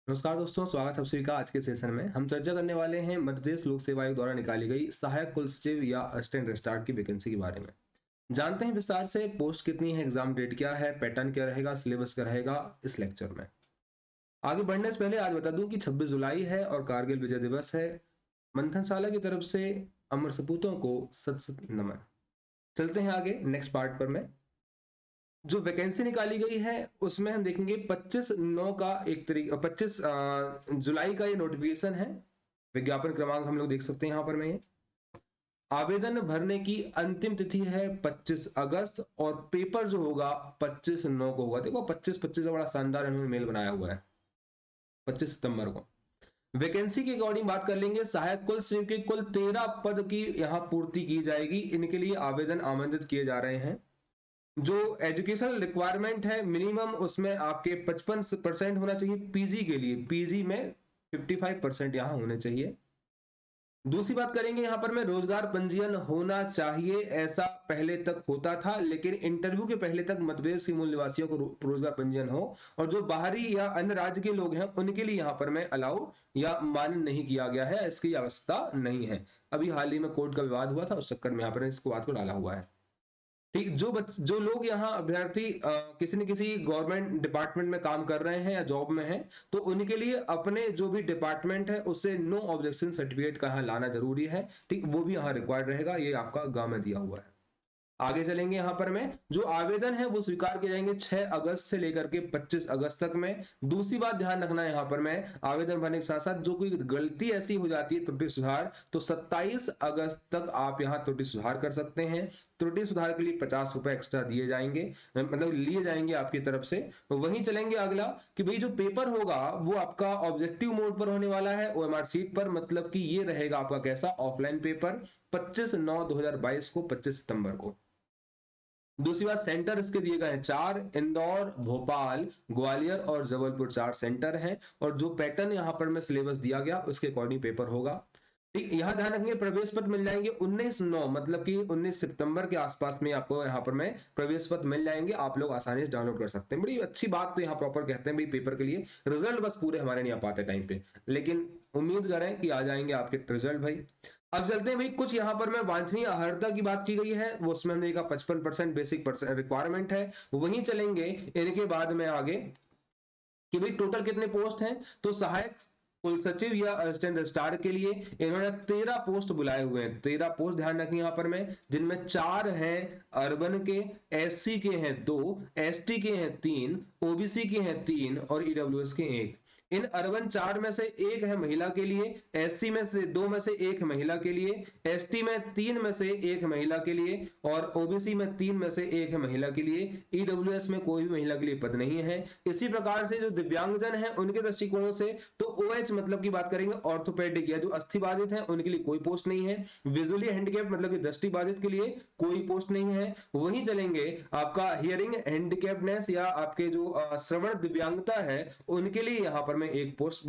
नमस्कार दोस्तों, स्वागत है आप सभी का आज के सेशन में। हम चर्चा करने वाले हैं मध्य प्रदेश लोक सेवा आयोग द्वारा निकाली गई सहायक कुल सचिव या असिस्टेंट रजिस्ट्रार की वैकेंसी के बारे में। जानते हैं विस्तार से पोस्ट कितनी है, एग्जाम डेट क्या है, पैटर्न क्या रहेगा, सिलेबस क्या रहेगा इस लेक्चर में। आगे बढ़ने से पहले आज बता दूं कि 26 जुलाई है और कारगिल विजय दिवस है। मंथनशाला की तरफ से अमर सपूतों को सत सत नमन। चलते हैं आगे नेक्स्ट पार्ट पर। मैं जो वैकेंसी निकाली गई है उसमें हम देखेंगे 25/9 का एक तरीका 25 जुलाई का ये नोटिफिकेशन है। विज्ञापन क्रमांक हम लोग देख सकते हैं यहाँ पर। मैं ये आवेदन भरने की अंतिम तिथि है 25 अगस्त और पेपर जो होगा 25/9 को होगा। देखो 25 का बड़ा शानदार इन्होंने मेल बनाया हुआ है 25 सितंबर को। वैकेंसी के अकॉर्डिंग बात कर लेंगे। सहायक कुल सचिव के कुल 13 पद की यहाँ पूर्ति की जाएगी। इनके लिए आवेदन आमंत्रित किए जा रहे हैं। जो एजुकेशनल रिक्वायरमेंट है मिनिमम उसमें आपके 55% होना चाहिए। पीजी के लिए पीजी में 55% यहाँ होने चाहिए। दूसरी बात करेंगे यहाँ पर मैं रोजगार पंजीयन होना चाहिए। ऐसा पहले तक होता था, लेकिन इंटरव्यू के पहले तक मध्य प्रदेश के मूल निवासियों को रोजगार पंजीयन हो, और जो बाहरी या अन्य राज्य के लोग हैं उनके लिए यहाँ पर मैं अलाउ या मान्य नहीं किया गया है। इसकी आवश्यकता नहीं है। अभी हाल ही में कोर्ट का विवाद हुआ था, उस चक्कर में यहाँ पर इसको बात को डाला हुआ है। ठीक, जो लोग यहाँ अभ्यर्थी किसी न किसी गवर्नमेंट डिपार्टमेंट में काम कर रहे हैं या जॉब में हैं, तो उनके लिए अपने जो भी डिपार्टमेंट है उससे नो ऑब्जेक्शन सर्टिफिकेट का यहाँ लाना जरूरी है। ठीक, वो भी यहाँ रिक्वायर्ड रहेगा। ये आपका गांव में दिया हुआ है। आगे चलेंगे यहाँ पर में जो आवेदन है वो स्वीकार किए जाएंगे 6 अगस्त से लेकर के 25 अगस्त तक में। दूसरी बात ध्यान रखना है यहाँ पर में आवेदन भरने के साथ साथ जो कोई गलती ऐसी हो जाती है त्रुटि सुधार, तो 27 अगस्त तक आप यहाँ त्रुटि सुधार कर सकते हैं। त्रुटि सुधार के लिए 50 रुपए एक्स्ट्रा दिए जाएंगे, मतलब लिए जाएंगे आपकी तरफ से। वहीं चलेंगे अगला कि भाई जो पेपर होगा वो आपका ऑब्जेक्टिव मोड पर होने वाला है, ओएमआर सीट पर। मतलब कि ये रहेगा आपका कैसा ऑफलाइन पेपर 25/9/2022 को, 25 सितंबर को। दूसरी बात, सेंटर इसके दिए गए हैं 4। इंदौर, भोपाल, ग्वालियर और जबलपुर 4 सेंटर हैं। और जो पैटर्न यहां पर में सिलेबस दिया गया उसके अकॉर्डिंग पेपर होगा। ठीक, यहां ध्यान रखेंगे प्रवेश पत्र मिल जाएंगे 19/9, मतलब कि 19 सितंबर के आसपास में आपको यहां पर में प्रवेश पत्र मिल जाएंगे। आप लोग आसानी से डाउनलोड कर सकते हैं। बड़ी अच्छी बात तो यहाँ प्रॉपर कहते हैं भाई पेपर के लिए। रिजल्ट बस पूरे हमारे नहीं आ पाते टाइम पे, लेकिन उम्मीद करें कि आ जाएंगे आपके रिजल्ट भाई। अब चलते हैं भाई, कुछ यहाँ पर मैं वांछनीय अर्हता की बात की गई है, वो उसमें हमने देखा 55% बेसिक रिक्वायरमेंट है। वहीं चलेंगे इनके बाद में आगे कि भाई टोटल कितने पोस्ट हैं। तो सहायक कुल सचिव या असिस्टेंट रजिस्ट्रार के लिए इन्होंने 13 पोस्ट बुलाए हुए हैं। 13 पोस्ट ध्यान रखिए यहाँ पर में, जिनमें 4 हैं अर्बन के, एससी के हैं 2, एसटी के हैं 3, ओबीसी के हैं 3 और ईडब्ल्यूएस के 1। इन अर्बन 4 में से 1 है महिला के लिए, एससी में से 2 में से 1 महिला के लिए, एसटी में 3 में से 1 महिला के लिए और ओबीसी में 3 में से 1 है महिला के लिए। ईडब्ल्यूएस में कोई भी महिला के लिए पद नहीं है। इसी प्रकार से जो दिव्यांगजन है उनके दृष्टिकोण से तो ओएच मतलब की बात करेंगे ऑर्थोपेडिक या जो अस्थि बाधित है उनके लिए कोई पोस्ट नहीं है। विजुअली हैंडिकैप मतलब कि दृष्टि बाधित के लिए कोई पोस्ट नहीं है। वहीं चलेंगे आपका हियरिंग हैंडिकैप्डनेस या आपके जो श्रवण दिव्यांगता है उनके लिए यहाँ पर में एक पोस्ट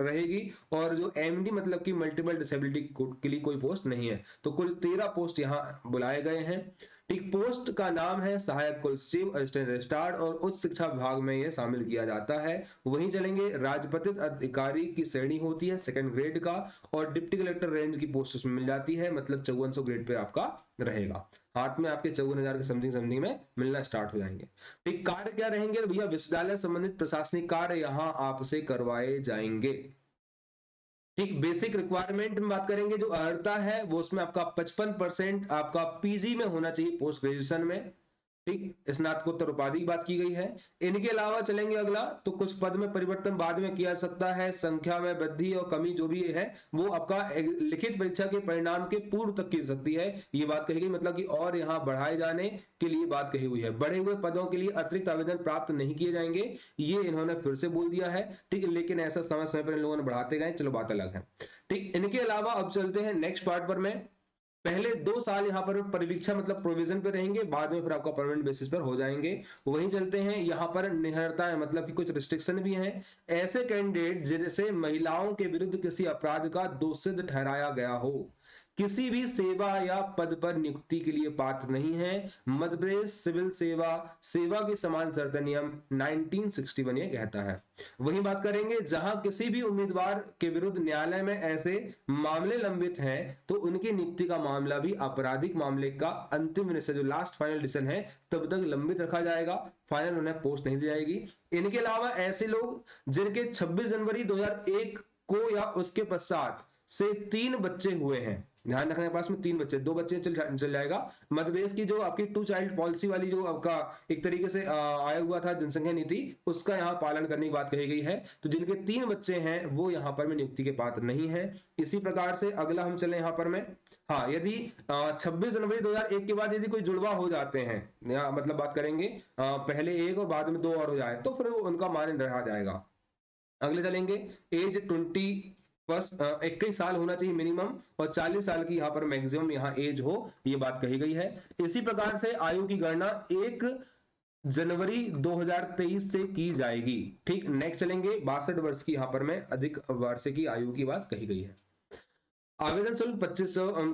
रहेगी। और जो एमडी मतलब कि मल्टीपल डिसेबिलिटी के लिए कोई पोस्ट नहीं है। तो कुल 13 पोस्ट यहाँ बुलाए गए हैं। ठीक, पोस्ट का नाम है सहायक कुल सचिव, असिस्टेंट रजिस्ट्रार और उच्च शिक्षा विभाग में यह शामिल किया जाता है। वहीं चलेंगे राजपत्रित अधिकारी की श्रेणी होती है 2nd ग्रेड का, और डिप्टी कलेक्टर रेंज की पोस्ट उसमें मिल जाती है, मतलब 5400 ग्रेड पे आपका रहेगा। हाथ में आपके 54,000 के समथिंग समथिंग में मिलना स्टार्ट हो जाएंगे। ठीक, कार्य क्या रहेंगे भैया, विश्वविद्यालय संबंधित प्रशासनिक कार्य यहाँ आपसे करवाए जाएंगे। ठीक, बेसिक रिक्वायरमेंट में बात करेंगे जो अर्हता है वो उसमें आपका 55% आपका पीजी में होना चाहिए, पोस्ट ग्रेजुएशन में। ठीक, स्नातकोत्तर उपाधि की बात की गई है। इनके अलावा चलेंगे अगला, तो कुछ पद में परिवर्तन बाद में किया जा सकता है। संख्या में वृद्धि और कमी जो भी है वो आपका लिखित परीक्षा के परिणाम के पूर्व तक की सकती है, ये बात कही गई। मतलब कि और यहाँ बढ़ाए जाने के लिए बात कही हुई है। बढ़े हुए पदों के लिए अतिरिक्त आवेदन प्राप्त नहीं किए जाएंगे, ये इन्होंने फिर से बोल दिया है। ठीक, लेकिन ऐसा समय समय पर इन लोगों ने बढ़ाते गए, चलो बात अलग है। ठीक, इनके अलावा अब चलते हैं नेक्स्ट पार्ट पर। मैं पहले 2 साल यहाँ पर परिवीक्षा मतलब प्रोविजन पे रहेंगे, बाद में फिर आपका परमानेंट बेसिस पर हो जाएंगे। वहीं चलते हैं यहाँ पर निहरता है, मतलब कि कुछ रिस्ट्रिक्शन भी हैं। ऐसे कैंडिडेट जिनसे महिलाओं के विरुद्ध किसी अपराध का दोषित ठहराया गया हो, किसी भी सेवा या पद पर नियुक्ति के लिए पात्र नहीं है। मध्य प्रदेश सिविल सेवा सेवा के समान शर्त नियम 1961 ये कहता है। वही बात करेंगे, जहां किसी भी उम्मीदवार के विरुद्ध न्यायालय में ऐसे मामले लंबित हैं तो उनकी नियुक्ति का मामला भी आपराधिक मामले का अंतिम निश्चय जो लास्ट फाइनल डिसीजन है तब तक लंबित रखा जाएगा, फाइनल उन्हें पोस्ट नहीं दी जाएगी। इनके अलावा ऐसे लोग जिनके 26 जनवरी 2001 को या उसके पश्चात से 3 बच्चे हुए हैं, ध्यान रखने के पास में 3 बच्चे, 2 बच्चे चल जाएगा। मध्य प्रदेश की जो आपकी 2 चाइल्ड पॉलिसी वाली जो आपका एक तरीके से आया हुआ था जनसंख्या नीति, उसका यहाँ पालन करने की बात कही गई है। तो जिनके 3 बच्चे हैं वो यहाँ पर में नियुक्ति के पात्र नहीं है। इसी प्रकार से अगला हम चले यहाँ पर में, हाँ, यदि 26 जनवरी 2001 के बाद यदि कोई जुड़वा हो जाते हैं, या मतलब बात करेंगे पहले 1 और बाद में 2 और हो जाए तो फिर उनका मान रहा जाएगा। अगले चलेंगे, एज 21 साल होना चाहिए मिनिमम और 40 साल की यहाँ पर मैक्सिमम यहाँ एज हो, ये बात कही गई है। इसी प्रकार से आयु की गणना 1 जनवरी 2023 से की जाएगी। ठीक, नेक्स्ट चलेंगे, 62 वर्ष की यहाँ पर में अधिक वर्ष की आयु की बात कही गई है। आवेदन शुल्क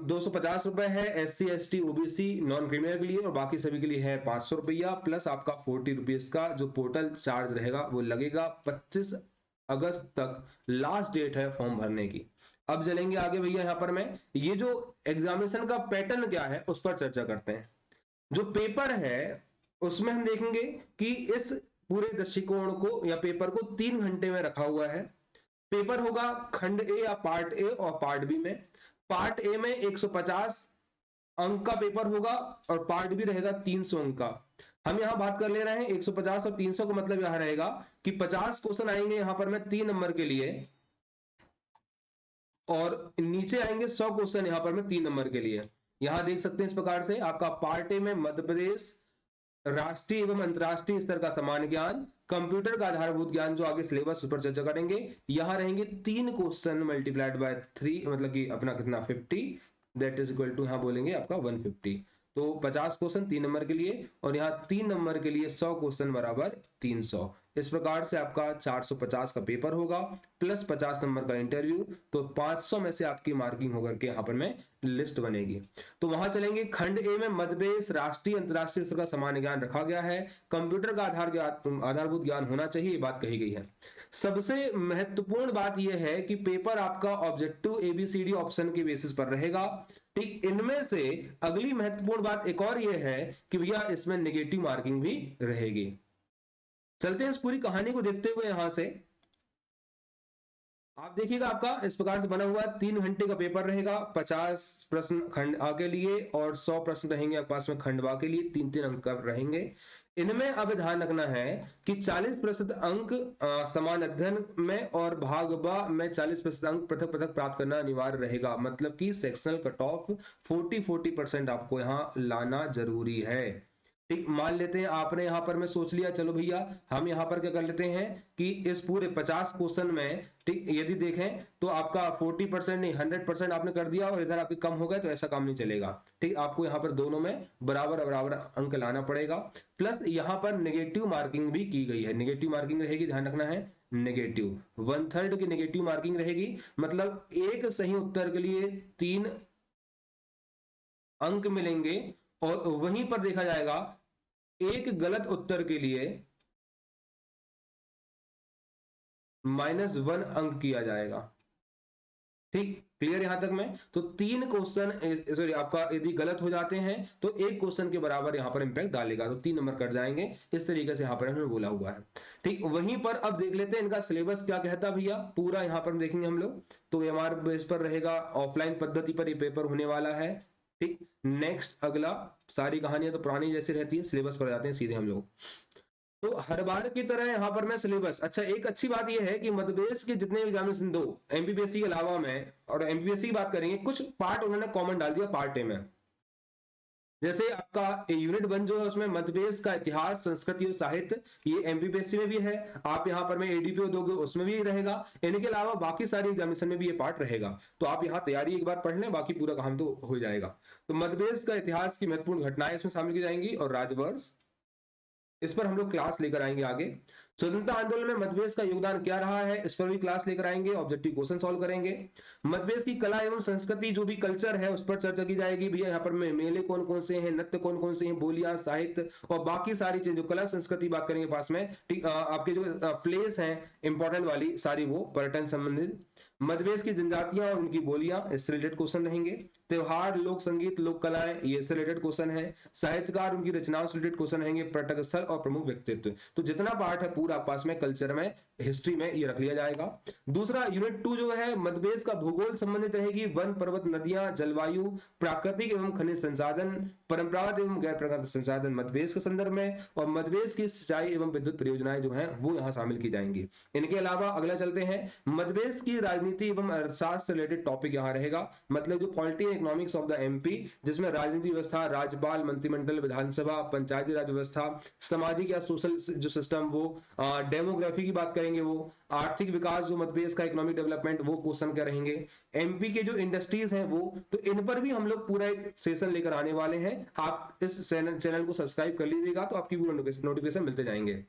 250 रुपए है SC ST OBC non criminal के लिए, और बाकी सभी के लिए है 500 रुपया प्लस आपका 40 रुपीज का जो पोर्टल चार्ज रहेगा वो लगेगा। 25 अगस्त तक लास्ट डेट है फॉर्म भरने की। अब चलेंगे आगे भैया, यहाँ पर मैं ये जो एग्जामिनेशन का पैटर्न क्या है उस पर चर्चा करते हैं। जो पेपर है उसमें हम देखेंगे कि इस पूरे दृष्टिकोण को या पेपर को 3 घंटे में रखा हुआ है। पेपर होगा खंड ए या पार्ट ए और पार्ट बी में। पार्ट ए में 150 अंक का पेपर होगा और पार्ट बी रहेगा 300 अंक का। हम यहां बात कर ले रहे हैं 150 और 300 का मतलब यहां रहेगा कि 50 क्वेश्चन आएंगे यहां पर में 3 नंबर के लिए और नीचे आएंगे 100 क्वेश्चन यहां पर में 3 नंबर के लिए। यहां देख सकते हैं इस प्रकार से आपका पार्ट ए में मध्य प्रदेश राष्ट्रीय एवं अंतरराष्ट्रीय स्तर का सामान्य ज्ञान, कंप्यूटर का आधारभूत ज्ञान जो आगे सिलेबस पर चर्चा करेंगे। यहां रहेंगे 3 क्वेश्चन मल्टीप्लाइड बाय 3 मतलब कि अपना कितना 50, दैट इज इक्वल टू यहां बोलेंगे आपका 150। तो 50 क्वेश्चन 3 नंबर के लिए और यहाँ 3 नंबर के लिए 100 क्वेश्चन बराबर 300। इस प्रकार से आपका 450 का पेपर होगा प्लस 50 नंबर का इंटरव्यू, तो 500 में से आपकी मार्किंग होकर के यहाँ पर में लिस्ट बनेगी। तो वहां चलेंगे, खंड ए में मध्य प्रदेश राष्ट्रीय अंतरराष्ट्रीय स्तर का सामान्य ज्ञान रखा गया है, कंप्यूटर का आधारभूत ज्ञान होना चाहिए, ये बात कही गई है। सबसे महत्वपूर्ण बात यह है कि पेपर आपका ऑब्जेक्टिव ABCD ऑप्शन के बेसिस पर रहेगा। ठीक, इनमें से अगली महत्वपूर्ण बात एक और ये है कि भैया इसमें नेगेटिव मार्किंग भी रहेगी। चलते हैं इस पूरी कहानी को देखते हुए यहां से आप देखिएगा आपका इस प्रकार से बना हुआ 3 घंटे का पेपर रहेगा। 50 प्रश्न खंड आ के लिए और 100 प्रश्न रहेंगे आपके पास में खंडवा के लिए, 3-3 अंक रहेंगे। इनमें अब ध्यान रखना है कि 40% अंक समान अध्ययन में और भाग ब में 40% अंक पृथक पृथक प्राप्त करना अनिवार्य रहेगा। मतलब कि सेक्शनल कट ऑफ 40% आपको यहाँ लाना जरूरी है। ठीक, मान लेते हैं आपने यहाँ पर मैं सोच लिया, चलो भैया हम यहाँ पर क्या कर लेते हैं कि इस पूरे 50 क्वेश्चन में, ठीक, यदि देखें तो आपका 40% नहीं 100% आपने कर दिया और इधर आपके कम हो गए तो ऐसा काम नहीं चलेगा। ठीक, आपको यहाँ पर दोनों में बराबर बराबर अंक लाना पड़ेगा। प्लस यहाँ पर नेगेटिव मार्किंग भी की गई है। नेगेटिव मार्किंग रहेगी, ध्यान रखना है, नेगेटिव 1/3 की नेगेटिव मार्किंग रहेगी। मतलब एक सही उत्तर के लिए 3 अंक मिलेंगे और वहीं पर देखा जाएगा एक गलत उत्तर के लिए -1 अंक किया जाएगा। ठीक, क्लियर यहां तक में? तो 3 क्वेश्चन सॉरी आपका यदि गलत हो जाते हैं तो 1 क्वेश्चन के बराबर यहां पर इंपैक्ट डालेगा, तो 3 नंबर कट जाएंगे। इस तरीके से यहां पर इन्होंने बोला हुआ है। ठीक, वहीं पर अब देख लेते हैं इनका सिलेबस क्या कहता है भैया, पूरा यहां पर देखेंगे हम लोग। तो हमारे बेस पर रहेगा, ऑफलाइन पद्धति पर ये पेपर होने वाला है। ठीक, नेक्स्ट अगला, सारी कहानियां तो पुरानी जैसी रहती है, सिलेबस पर जाते हैं सीधे हम लोग। तो हर बार की तरह यहां पर मैं सिलेबस, अच्छा एक अच्छी बात यह है कि मध्य प्रदेश के जितने एग्जामिनेशन दो एमपीपीएससी के अलावा में, और एमपीपीएससी की बात करेंगे, कुछ पार्ट उन्होंने कॉमन डाल दिया पार्ट ए में। जैसे आपका यूनिट 1 जो है उसमें मध्य प्रदेश का इतिहास, संस्कृति और साहित्य, ये एमपीपीएससी में भी है। आप यहाँ पर में एडीपीओ दोगे उसमें भी रहेगा। इनके अलावा बाकी सारी एग्जामिनेशन में भी ये पार्ट रहेगा। तो आप यहाँ तैयारी एक बार पढ़ लें, बाकी पूरा काम तो हो जाएगा। तो मध्य प्रदेश का इतिहास की महत्वपूर्ण घटनाएं इसमें शामिल की जाएंगी और राजवर्ष, इस पर हम लोग क्लास लेकर आएंगे आगे। स्वतंत्रता आंदोलन में मतभेद का योगदान क्या रहा है, इस पर भी क्लास लेकर आएंगे, ऑब्जेक्टिव क्वेश्चन सॉल्व करेंगे। मतभेद की कला एवं संस्कृति जो भी कल्चर है उस पर चर्चा की जाएगी। भैया यहाँ पर मेले कौन कौन से हैं, नृत्य कौन कौन से हैं, बोलियां, साहित्य और बाकी सारी चीजें, जो कला संस्कृति बात करेंगे पास में, ठीक, आपके जो प्लेस हैं इंपॉर्टेंट वाली सारी, वो पर्यटन संबंधित। मतभेद की जनजातियां और उनकी बोलियां, इससे रिलेटेड क्वेश्चन रहेंगे। त्योहार, लोक संगीत, लोक कलाएं, ये इससे रिलेटेड क्वेश्चन है। साहित्यकार, उनकी रचनाओं से रिलेटेड क्वेश्चन रहेंगे। पर्यटक स्थल और प्रमुख व्यक्तित्व। तो जितना पार्ट है पूरा पास में कल्चर में, हिस्ट्री में ये रख लिया जाएगा। दूसरा यूनिट 2 जो है मतभेद का भूगोल संबंधित रहेगी। वन, पर्वत, नदियां, जलवायु, प्राकृतिक एवं खनिज संसाधन, परंपरागत एवं गैर परंपरागत संसाधन मतभेद के संदर्भ में, और मतभेद की सिंचाई एवं विद्युत परियोजनाएं जो हैं वो यहाँ शामिल की जाएंगी। इनके अलावा अगला चलते हैं, मतभेद की राजनीति एवं अर्थशास्त्र से रिलेटेड टॉपिक यहाँ रहेगा। मतलब जो polity and economics of the MP, जिसमें राजनीति व्यवस्था, राज्यपाल, मंत्रिमंडल, विधानसभा, पंचायती राज व्यवस्था, सामाजिक या सोशल जो सिस्टम, वो डेमोग्राफी की बात करेंगे, वो आर्थिक विकास, जो मतभेद का इकोनॉमिक डेवलपमेंट, वो क्वेश्चन क्या रहेंगे। एमपी के जो इंडस्ट्रीज हैं वो, तो इन पर भी हम लोग पूरा एक सेशन लेकर आने वाले हैं। आप इस चैनल को सब्सक्राइब कर लीजिएगा तो आपकी नोटिफिकेशन मिलते जाएंगे।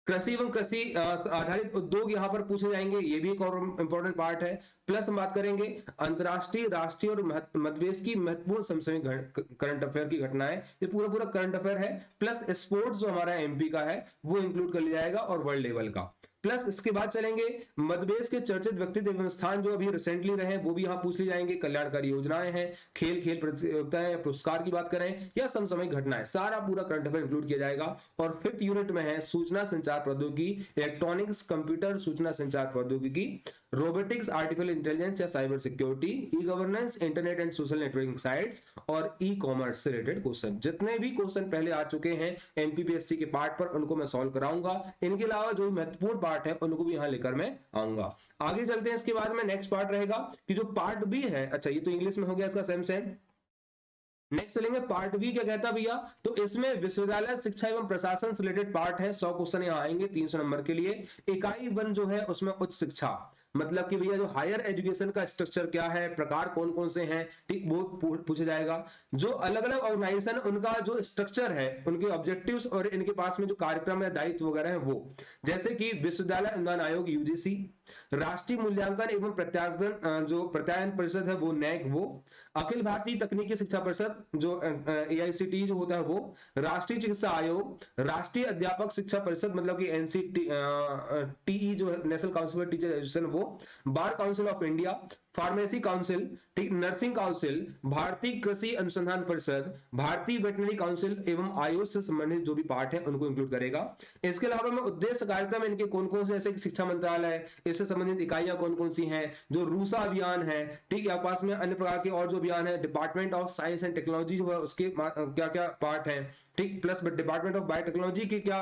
कृषि एवं कृषि आधारित उद्योग यहाँ पर पूछे जाएंगे, ये भी एक और इंपॉर्टेंट पार्ट है। प्लस हम बात करेंगे अंतरराष्ट्रीय, राष्ट्रीय और मतभेद की महत्वपूर्ण समसामयिक करंट अफेयर की घटनाएं, ये पूरा पूरा करंट अफेयर है। प्लस स्पोर्ट्स जो हमारा एमपी का है वो इंक्लूड कर लिया जाएगा, और वर्ल्ड लेवल का। प्लस इसके बाद चलेंगे मतभेद के चर्चित व्यक्तित्व एवं स्थान जो अभी रिसेंटली रहे वो भी यहाँ पूछ ली जाएंगे। कल्याणकारी योजनाएं हैं, खेल प्रतियोगिताएं, पुरस्कार की बात करें या समसामयिक घटनाएं, सारा पूरा करंट अफेयर इंक्लूड किया जाएगा। और 5th यूनिट में है सूचना संचार प्रौद्योगिकी, इलेक्ट्रॉनिक्स, कंप्यूटर, सूचना संचार प्रौद्योगिकी, रोबोटिक्स, आर्टिफिशियल इंटेलिजेंस या cyber security, e governance, internet and social networking sites और ई कॉमर्स से रिलेटेड क्वेश्चन। जितने भी क्वेश्चन पहले आ चुके हैं एमपीपीएससी के पार्ट पर, उनको मैं सॉल्व कराऊंगा। इनके अलावा जो महत्वपूर्ण पार्ट है उनको भी यहां लेकर मैं आऊंगा। आगे चलते हैं, इसके बाद में नेक्स्ट पार्ट रहेगा कि जो पार्ट बी है, अच्छा ये तो इंग्लिश में हो गया इसका सेम। नेक्स्ट चलेंगे पार्ट बी, क्या कहता है भैया, तो इसमें विश्वविद्यालय शिक्षा एवं प्रशासन से रिलेटेड पार्ट है। 100 क्वेश्चन यहाँ आएंगे 300 नंबर के लिए। इकाई 1 जो है उसमें उच्च शिक्षा, मतलब कि भैया जो हायर एजुकेशन का स्ट्रक्चर क्या है, प्रकार कौन कौन से हैं, ठीक, वो पूछा जाएगा। जो अलग अलग ऑर्गेनाइजेशन, उनका जो स्ट्रक्चर है, उनके ऑब्जेक्टिव्स और इनके पास में जो कार्यक्रम या दायित्व वगैरह है वो, जैसे कि विश्वविद्यालय अनुदान आयोग यूजीसी, राष्ट्रीय मूल्यांकन एवं प्रत्यायन जो प्रत्यायन परिषद है वो नैक, वो अखिल भारतीय तकनीकी शिक्षा परिषद जो एआईसीटी जो होता है वो, राष्ट्रीय चिकित्सा आयोग, राष्ट्रीय अध्यापक शिक्षा परिषद मतलब कि एनसीटीई जो है national council for teacher education वो, bar council of India, pharmacy council, ठीक, नर्सिंग काउंसिल, भारतीय कृषि अनुसंधान परिषद, भारतीय वेटनरी काउंसिल एवं आयुष से संबंधित जो भी पार्ट है उनको इंक्लूड करेगा। इसके अलावा में उद्देश्य कार्यक्रम इनके कौन कौन से, जैसे कि शिक्षा मंत्रालय, इससे संबंधित इकाइयां कौन कौन सी हैं, जो रूसा अभियान है, ठीक, या पास में अन्य प्रकार के और जो अभियान है, department of science and technology जो है उसके क्या क्या पार्ट है, ठीक, प्लस डिपार्टमेंट ऑफ बायोटेक्नोलॉजी के क्या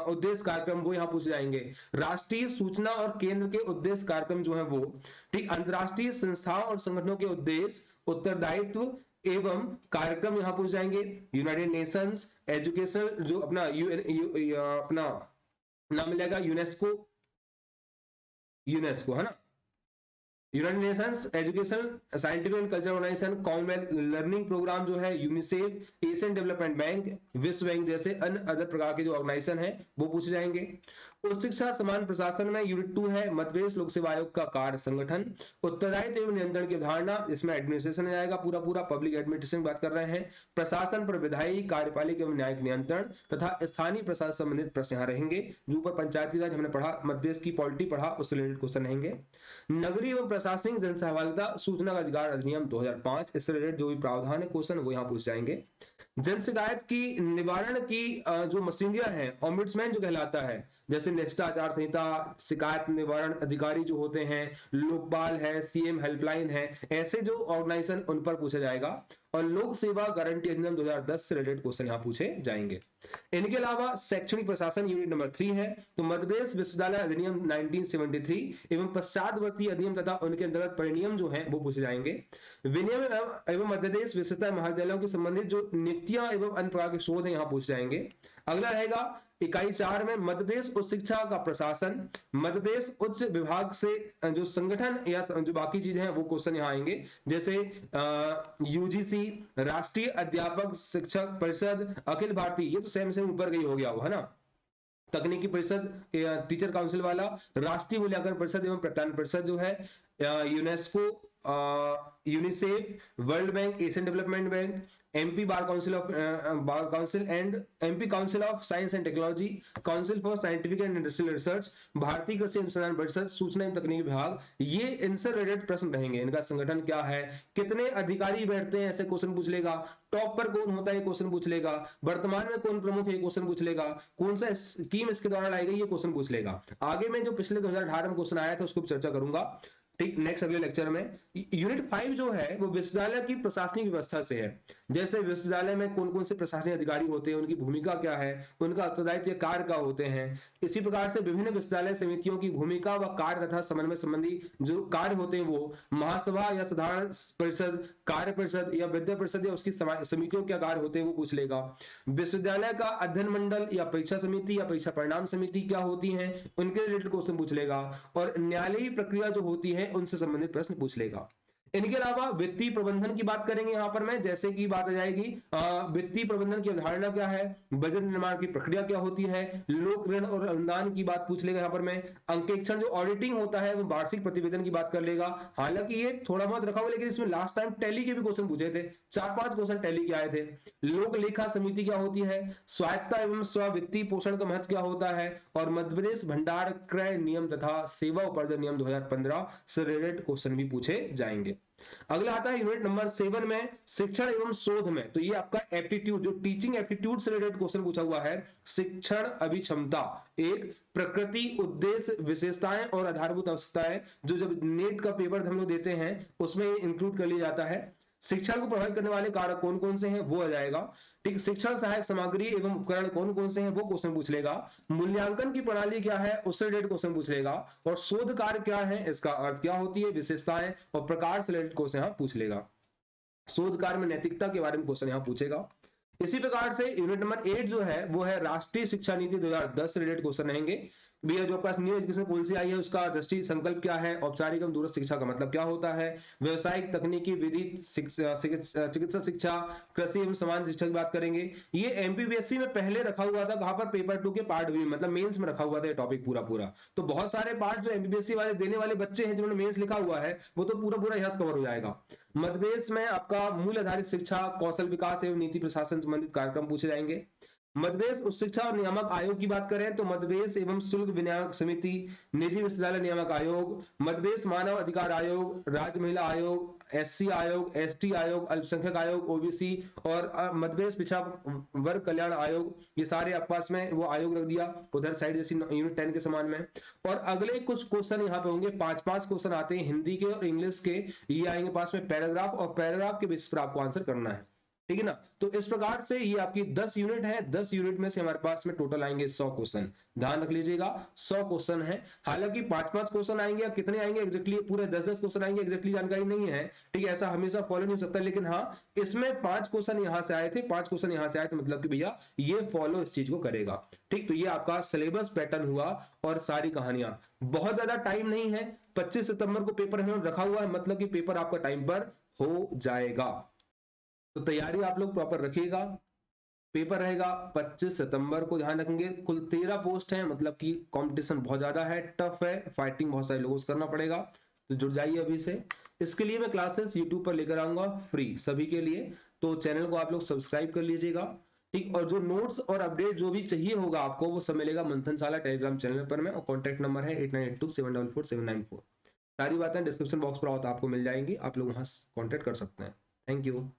उद्देश्य कार्यक्रम वो यहाँ पूछे जाएंगे। राष्ट्रीय सूचना और केंद्र के उद्देश्य कार्यक्रम जो है वो, ठीक, अंतरराष्ट्रीय संस्थाओं और संगठनों के उद्देश्य, उत्तरदायित्व एवं कार्यक्रम यहाँ पूछ जाएंगे। यूनाइटेड नेशंस एजुकेशन जो अपना अपना नाम मिलेगा यूनेस्को, यूनेस्को है ना, United Nations education scientific and cultural organisation, Commonwealth learning programme जो है, यूनिसेफ, एशियन डेवलपमेंट बैंक, विश्व बैंक जैसे अन्य अदर प्रकार के जो ऑर्गेनाइजेशन है वो पूछे जाएंगे। उच्च शिक्षा समान प्रशासन में यूनिट 2 है मध्यप्रदेश लोक सेवा आयोग का कार्य संगठन, उत्तरदायित्व एवं नियंत्रण की अवधारणा, इसमें एडमिनिस्ट्रेशन आएगा, पूरा पूरा पब्लिक एडमिनिस्ट्रेशन बात कर रहे हैं। प्रशासन पर विधायी, कार्यपालिक एवं न्यायिक नियंत्रण तथा स्थानीय प्रशासन संबंधित प्रश्न यहाँ रहेंगे। जो ऊपर पंचायती राज हमने पढ़ा, मध्यप्रदेश की पॉलिटी पढ़ा, उससे रिलेटेड क्वेश्चन रहेंगे। नगरीय एवं प्रशासनिक जनसहभागिता सूचना का अधिकार अधिनियम 2005, इससे रिलेटेड जो भी प्रावधान है क्वेश्चन वो यहाँ पूछ जाएंगे। जन शिकायत की निवारण की जो मशीनरियां है, ओम्बुड्समैन जो कहलाता है, जैसे निष्ठा आचार संहिता, शिकायत निवारण अधिकारी जो होते हैं, लोकपाल है, सीएम हेल्पलाइन है, ऐसे जो ऑर्गेनाइजेशन उन पर पूछा जाएगा। और लोक सेवा गारंटी अधिनियम 2010 से रिलेटेड क्वेश्चन यहाँ पूछे जाएंगे। इनके अलावा शैक्षणिक प्रशासन यूनिट नंबर 3 है, तो मध्यप्रदेश विश्वविद्यालय अधिनियम 1973 एवं पश्चातवर्ती अधिनियम तथा उनके अंतर्गत परिनियम जो है वो पूछे जाएंगे। विनियम एवं मध्यप्रदेश विश्वविद्यालय महाविद्यालयों के संबंधित जो नियुक्तियां एवं अन्य प्रकार के शोध है यहाँ पूछे जाएंगे। अगला रहेगा इकाई 4 में मध्यप्रदेश उच्च शिक्षा का प्रशासन, मध्यप्रदेश उच्च विभाग से जो संगठन या जो बाकी चीजें हैं वो क्वेश्चन यहाँ आएंगे, जैसे यूजीसी, राष्ट्रीय अध्यापक शिक्षक परिषद, अखिल भारतीय, ये तो सेम ऊपर गई हो गया वो है ना। तकनीकी परिषद, टीचर काउंसिल वाला, राष्ट्रीय मूल्यांकन परिषद एवं प्रत्यायन परिषद जो है, UNESCO, UNICEF, world bank, Asian development bank, MP bar council and MP council of science and technology, council for scientific and industrial research, भारतीय कृषि अनुसंधान परिषद, सूचना एवं तकनीकी विभाग, ये इनसे रिलेटेड प्रश्न रहेंगे। इनका संगठन क्या है, कितने अधिकारी बैठते हैं, ऐसे क्वेश्चन पूछ लेगा। टॉप पर कौन होता है, ये क्वेश्चन पूछ लेगा। वर्तमान में कौन प्रमुख है, ये क्वेश्चन पूछ लेगा। कौन सा स्कीम इसके द्वारा लाई गई, ये क्वेश्चन पूछ लेगा। आगे में जो पिछले 2018 में क्वेश्चन आया था उसको चर्चा करूंगा, ठीक, नेक्स्ट अगले लेक्चर में। यूनिट 5 जो है वो विश्वविद्यालय की प्रशासनिक व्यवस्था से है। जैसे विश्वविद्यालय में कौन कौन से प्रशासनिक अधिकारी होते हैं, उनकी भूमिका क्या है, उनका उत्तरदायित्व कार्य क्या होते हैं। इसी प्रकार से विभिन्न विश्वविद्यालय समितियों की भूमिका व कार्य तथा समन्वय संबंधी जो कार्य होते हैं वो महासभा या साधारण परिषद, कार्य परिषद या विद्या परिषद या उसकी समितियों क्या कार्य होते हैं वो पूछ लेगा। विश्वविद्यालय का अध्ययन मंडल या परीक्षा समिति या परीक्षा परिणाम समिति क्या होती है, उनके रिलेटेड क्वेश्चन पूछ लेगा। और न्यायालयीय प्रक्रिया जो होती है उनसे संबंधित प्रश्न पूछ लेगा। इनके अलावा वित्तीय प्रबंधन की बात करेंगे यहाँ पर मैं, जैसे कि बात आ जाएगी वित्तीय प्रबंधन की अवधारणा क्या है, बजट निर्माण की प्रक्रिया क्या होती है, लोक ऋण और अनुदान की बात पूछ लेगा यहाँ पर मैं। अंकेक्षण जो ऑडिटिंग होता है वो वार्षिक प्रतिवेदन की बात कर लेगा। हालांकि ये थोड़ा बहुत रखा हुआ, लेकिन इसमें लास्ट टाइम टैली के भी क्वेश्चन पूछे थे, 4-5 क्वेश्चन टैली के आए थे। लोक लेखा समिति क्या होती है, स्वायत्ता एवं स्व-वित्तीय पोषण का महत्व क्या होता है, और मध्य प्रदेश भंडार क्रय नियम तथा सेवा उपार्जन नियम 2015 से रिलेटेड क्वेश्चन भी पूछे जाएंगे। अगला आता है यूनिट नंबर 7 में शिक्षण एवं शोध में। तो ये आपका एप्टीट्यूड, जो टीचिंग एप्टीट्यूड से रिलेटेड क्वेश्चन पूछा हुआ है। शिक्षण अभिक्षमता, एक प्रकृति, उद्देश्य, विशेषताएं और आधारभूत आवश्यकताएं, जो जब नेट का पेपर हम लोग देते हैं उसमें इंक्लूड कर लिया जाता है। शिक्षण को प्रभावित करने वाले कारक कौन कौन से हैं वो आ जाएगा। ठीक, शिक्षण सहायक सामग्री एवं उपकरण कौन कौन से हैं वो क्वेश्चन पूछ लेगा। मूल्यांकन की प्रणाली क्या है उससे रिलेटेड क्वेश्चन पूछ लेगा। और शोध कार्य क्या है, इसका अर्थ क्या होती है, विशेषताएं और प्रकार से रिलेटेड क्वेश्चन यहाँ पूछ लेगा। शोध कार्य में नैतिकता के बारे में क्वेश्चन यहाँ पूछेगा। इसी प्रकार से यूनिट नंबर 8 जो है वो है राष्ट्रीय शिक्षा नीति 2010 से रिलेटेड क्वेश्चन रहेंगे। भैया जो पास न्यू एजुकेशन पॉलिसी आई है उसका दृष्टि संकल्प क्या है, औपचारिक एवं दूरस्थ शिक्षा का मतलब क्या होता है, व्यवसायिक, तकनीकी, विधि, चिकित्सा शिक्षा, कृषि एवं समाज शिक्षा की बात करेंगे। ये एमपीपीएससी में पहले रखा हुआ था, कहां पर, पेपर 2 के पार्ट बी, मतलब मेंस में रखा हुआ था ये टॉपिक पूरा पूरा। तो बहुत सारे पार्ट जो एमपीपीएससी वाले देने वाले बच्चे हैं जिन्होंने मेंस लिखा हुआ है वो तो पूरा पूरा यहाँ कवर हो जाएगा। मध्य प्रदेश में आपका मूल्य आधारित शिक्षा, कौशल विकास एवं नीति प्रशासन संबंधित कार्यक्रम पूछे जाएंगे। मध्य प्रदेश उच्च शिक्षा और नियामक आयोग की बात करें तो मध्य प्रदेश एवं शुल्क विनियामक समिति, निजी विश्वविद्यालय नियामक आयोग, मध्य प्रदेश मानव अधिकार आयोग, राज्य महिला आयोग, एससी आयोग, एसटी आयोग, अल्पसंख्यक आयोग, ओबीसी, और मध्य प्रदेश पिछड़ा वर्ग कल्याण आयोग, ये सारे आपस में वो आयोग रख दिया उधर साइड जैसी यूनिट 10 के समान में। और अगले कुछ क्वेश्चन यहाँ पे होंगे, 5-5 क्वेश्चन आते हैं हिंदी के और इंग्लिश के, ये आएंगे पास में पैराग्राफ, और पैराग्राफ के बेसिस पर आपको आंसर करना है, ठीक है ना। तो इस प्रकार से ये आपकी 10 यूनिट है, 10 यूनिट में से हमारे पास में टोटल आएंगे 100 क्वेश्चन। ध्यान रख लीजिएगा 100 क्वेश्चन है। हालांकि 5-5 क्वेश्चन आएंगे, या कितने आएंगे एग्जैक्टली, पूरे 10-10 क्वेश्चन आएंगे एग्जैक्टली जानकारी नहीं है, ठीक है, ऐसा हमेशा फॉलो नहीं हो सकता। लेकिन हाँ, इसमें 5 क्वेश्चन यहां से आए थे, 5 क्वेश्चन यहां से आए थे, मतलब कि भैया ये फॉलो इस चीज को करेगा। ठीक, तो ये आपका सिलेबस पैटर्न हुआ और सारी कहानियां। बहुत ज्यादा टाइम नहीं है, 25 सितंबर को पेपर रखा हुआ है, मतलब कि पेपर आपका टाइम पर हो जाएगा। तो तैयारी आप लोग प्रॉपर रखिएगा। पेपर रहेगा 25 सितंबर को, ध्यान रखेंगे। कुल 13 पोस्ट हैं, मतलब कि कंपटीशन बहुत ज्यादा है, टफ है, फाइटिंग बहुत सारे लोगों से करना पड़ेगा। तो जुड़ जाइए अभी से। इसके लिए मैं क्लासेस यूट्यूब पर लेकर आऊंगा फ्री सभी के लिए, तो चैनल को आप लोग सब्सक्राइब कर लीजिएगा, ठीक। और जो नोट्स और अपडेट जो भी चाहिए होगा आपको वो सब मिलेगा मंथनशाला टेलीग्राम चैनल पर में, और कॉन्टैक्ट नंबर है 8982744794। सारी बातें डिस्क्रिप्शन बॉक्स पर आपको मिल जाएंगी, आप लोग वहां कॉन्टैक्ट कर सकते हैं। Thank you.